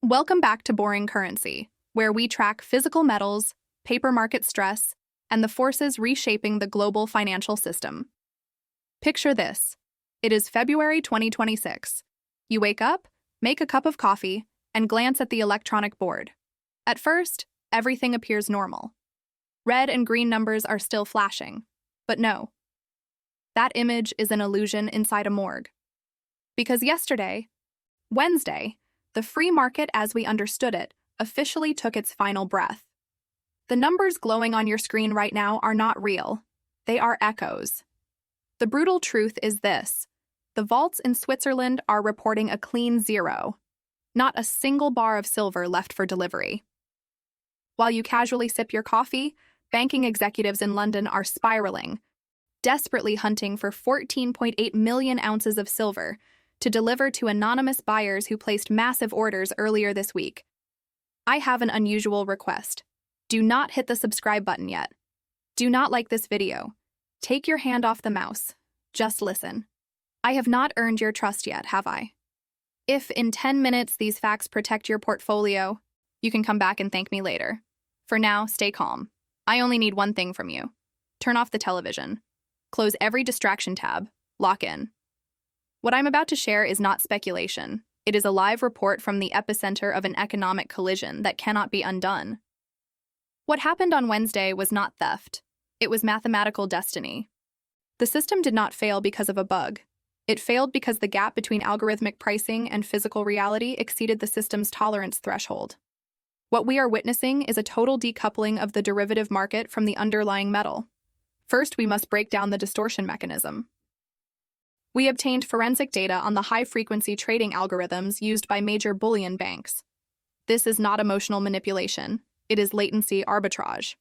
Welcome back to Boring Currency, where we track physical metals, paper market stress, and the forces reshaping the global financial system. Picture this. It is February 2026. You wake up, make a cup of coffee, and glance at the electronic board. At first, everything appears normal. Red and green numbers are still flashing. But no. That image is an illusion inside a morgue. Because yesterday, Wednesday, the free market as we understood it officially took its final breath. The numbers glowing on your screen right now are not real. They are echoes. The brutal truth is this. The vaults in Switzerland are reporting a clean zero. Not a single bar of silver left for delivery. While you casually sip your coffee, banking executives in London are spiraling, desperately hunting for 14.8 million ounces of silver to deliver to anonymous buyers who placed massive orders earlier this week. I have an unusual request. Do not hit the subscribe button yet. Do not like this video. Take your hand off the mouse. Just listen. I have not earned your trust yet, have I? If in 10 minutes these facts protect your portfolio, you can come back and thank me later. For now, stay calm. I only need one thing from you. Turn off the television. Close every distraction tab. Lock in. What I'm about to share is not speculation. It is a live report from the epicenter of an economic collision that cannot be undone. What happened on Wednesday was not theft. It was mathematical destiny. The system did not fail because of a bug. It failed because the gap between algorithmic pricing and physical reality exceeded the system's tolerance threshold. What we are witnessing is a total decoupling of the derivative market from the underlying metal. First, we must break down the distortion mechanism. We obtained forensic data on the high-frequency trading algorithms used by major bullion banks. This is not emotional manipulation. It is latency arbitrage.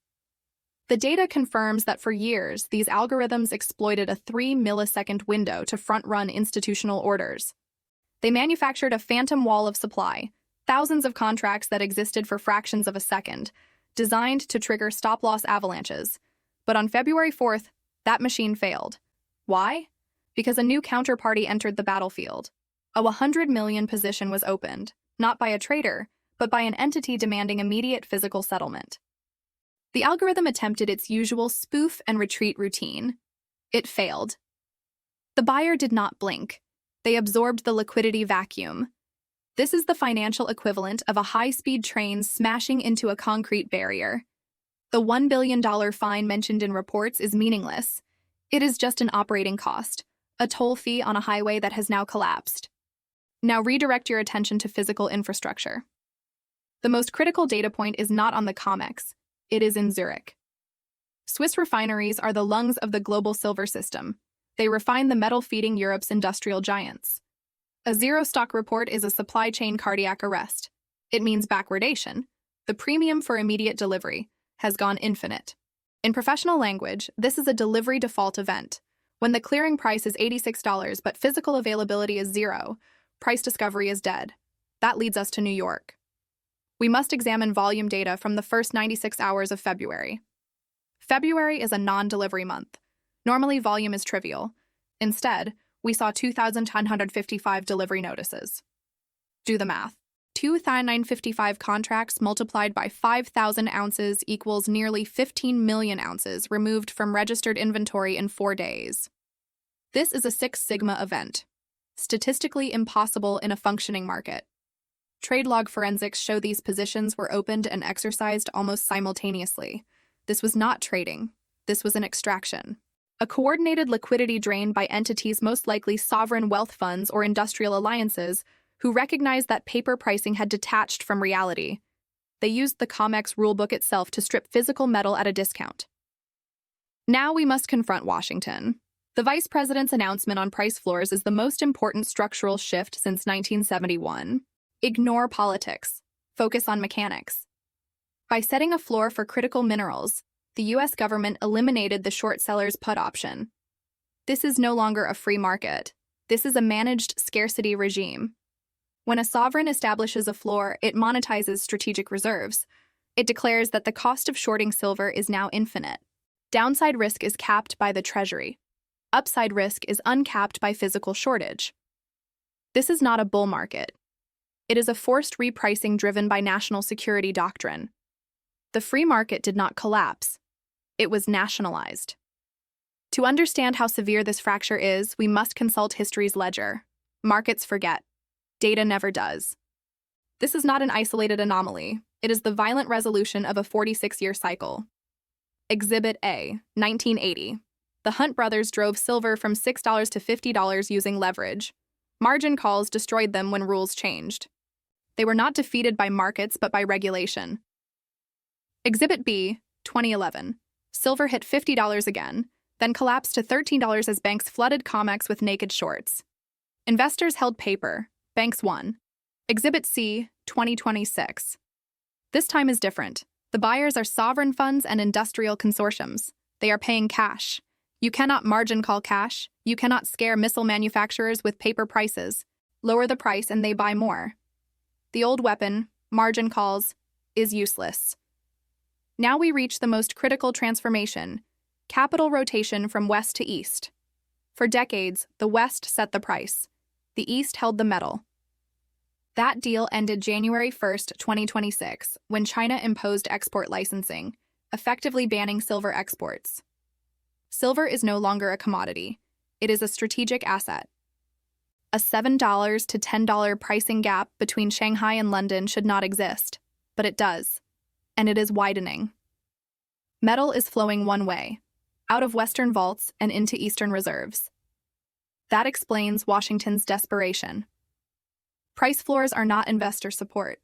The data confirms that for years, these algorithms exploited a 3-millisecond window to front-run institutional orders. They manufactured a phantom wall of supply, thousands of contracts that existed for fractions of a second, designed to trigger stop-loss avalanches. But on February 4th, that machine failed. Why? Because a new counterparty entered the battlefield. A 100 million position was opened, not by a trader, but by an entity demanding immediate physical settlement. The algorithm attempted its usual spoof and retreat routine. It failed. The buyer did not blink. They absorbed the liquidity vacuum. This is the financial equivalent of a high-speed train smashing into a concrete barrier. The $1 billion fine mentioned in reports is meaningless. It is just an operating cost, a toll fee on a highway that has now collapsed. Now redirect your attention to physical infrastructure. The most critical data point is not on the COMEX. It is in Zurich. Swiss refineries are the lungs of the global silver system. They refine the metal feeding Europe's industrial giants. A zero-stock report is a supply chain cardiac arrest. It means backwardation. The premium for immediate delivery has gone infinite. In professional language, this is a delivery default event. When the clearing price is $86 but physical availability is zero, price discovery is dead. That leads us to New York. We must examine volume data from the first 96 hours of February. February is a non-delivery month. Normally, volume is trivial. Instead, we saw 2,955 delivery notices. Do the math. 2,955 contracts multiplied by 5,000 ounces equals nearly 15 million ounces removed from registered inventory in 4 days. This is a Six Sigma event, statistically impossible in a functioning market. Trade log forensics show these positions were opened and exercised almost simultaneously. This was not trading. This was an extraction. A coordinated liquidity drain by entities most likely sovereign wealth funds or industrial alliances who recognized that paper pricing had detached from reality. They used the COMEX rulebook itself to strip physical metal at a discount. Now we must confront Washington. The vice president's announcement on price floors is the most important structural shift since 1971. Ignore politics. Focus on mechanics. By setting a floor for critical minerals, the U.S. government eliminated the short seller's put option. This is no longer a free market. This is a managed scarcity regime. When a sovereign establishes a floor, it monetizes strategic reserves. It declares that the cost of shorting silver is now infinite. Downside risk is capped by the Treasury. Upside risk is uncapped by physical shortage. This is not a bull market. It is a forced repricing driven by national security doctrine. The free market did not collapse. It was nationalized. To understand how severe this fracture is, we must consult history's ledger. Markets forget. Data never does. This is not an isolated anomaly. It is the violent resolution of a 46-year cycle. Exhibit A, 1980. The Hunt brothers drove silver from $6 to $50 using leverage. Margin calls destroyed them when rules changed. They were not defeated by markets but by regulation. Exhibit B, 2011. Silver hit $50 again, then collapsed to $13 as banks flooded COMEX with naked shorts. Investors held paper. Banks won. Exhibit C, 2026. This time is different. The buyers are sovereign funds and industrial consortiums. They are paying cash. You cannot margin call cash. You cannot scare missile manufacturers with paper prices. Lower the price and they buy more. The old weapon, margin calls, is useless. Now we reach the most critical transformation, capital rotation from west to east. For decades, the West set the price. The East held the metal. That deal ended January 1, 2026, when China imposed export licensing, effectively banning silver exports. Silver is no longer a commodity. It is a strategic asset. A $7 to $10 pricing gap between Shanghai and London should not exist, but it does, and it is widening. Metal is flowing one way, out of Western vaults and into Eastern reserves. That explains Washington's desperation. Price floors are not investor support.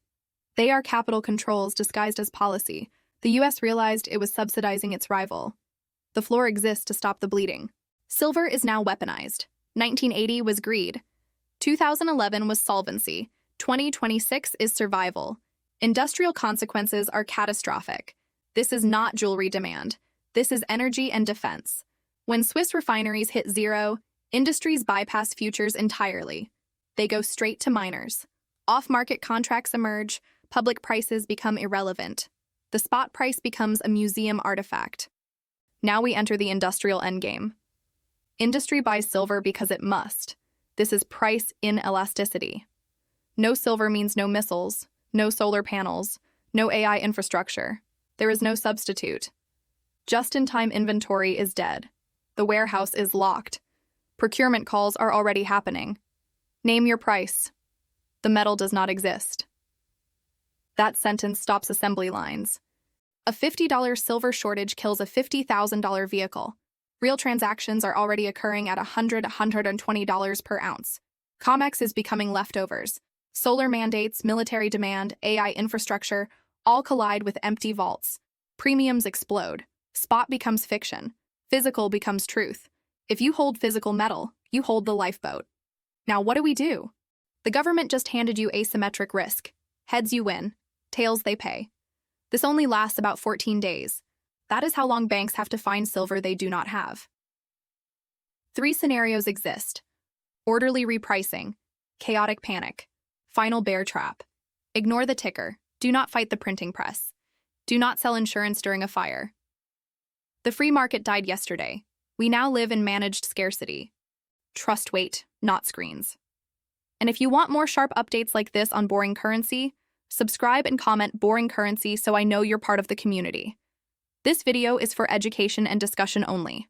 They are capital controls disguised as policy. The U.S. realized it was subsidizing its rival. The floor exists to stop the bleeding. Silver is now weaponized. 1980 was greed. 2011 was solvency. 2026 is survival. Industrial consequences are catastrophic. This is not jewelry demand. This is energy and defense. When Swiss refineries hit zero, industries bypass futures entirely. They go straight to miners. Off-market contracts emerge, public prices become irrelevant. The spot price becomes a museum artifact. Now we enter the industrial endgame. Industry buys silver because it must. This is price inelasticity. No silver means no missiles, no solar panels, no AI infrastructure. There is no substitute. Just-in-time inventory is dead. The warehouse is locked. Procurement calls are already happening. Name your price. The metal does not exist. That sentence stops assembly lines. A $50 silver shortage kills a $50,000 vehicle. Real transactions are already occurring at $100, $120 per ounce. COMEX is becoming leftovers. Solar mandates, military demand, AI infrastructure, all collide with empty vaults. Premiums explode. Spot becomes fiction. Physical becomes truth. If you hold physical metal, you hold the lifeboat. Now what do? The government just handed you asymmetric risk. Heads you win, tails they pay. This only lasts about 14 days. That is how long banks have to find silver they do not have. 3 scenarios exist: orderly repricing, chaotic panic, final bear trap. Ignore the ticker. Do not fight the printing press. Do not sell insurance during a fire. The free market died yesterday. We now live in managed scarcity. Trust weight, not screens. And if you want more sharp updates like this on Boring Currency, subscribe and comment Boring Currency so I know you're part of the community. This video is for education and discussion only.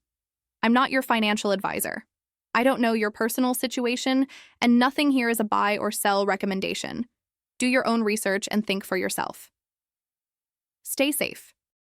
I'm not your financial advisor. I don't know your personal situation, and nothing here is a buy or sell recommendation. Do your own research and think for yourself. Stay safe.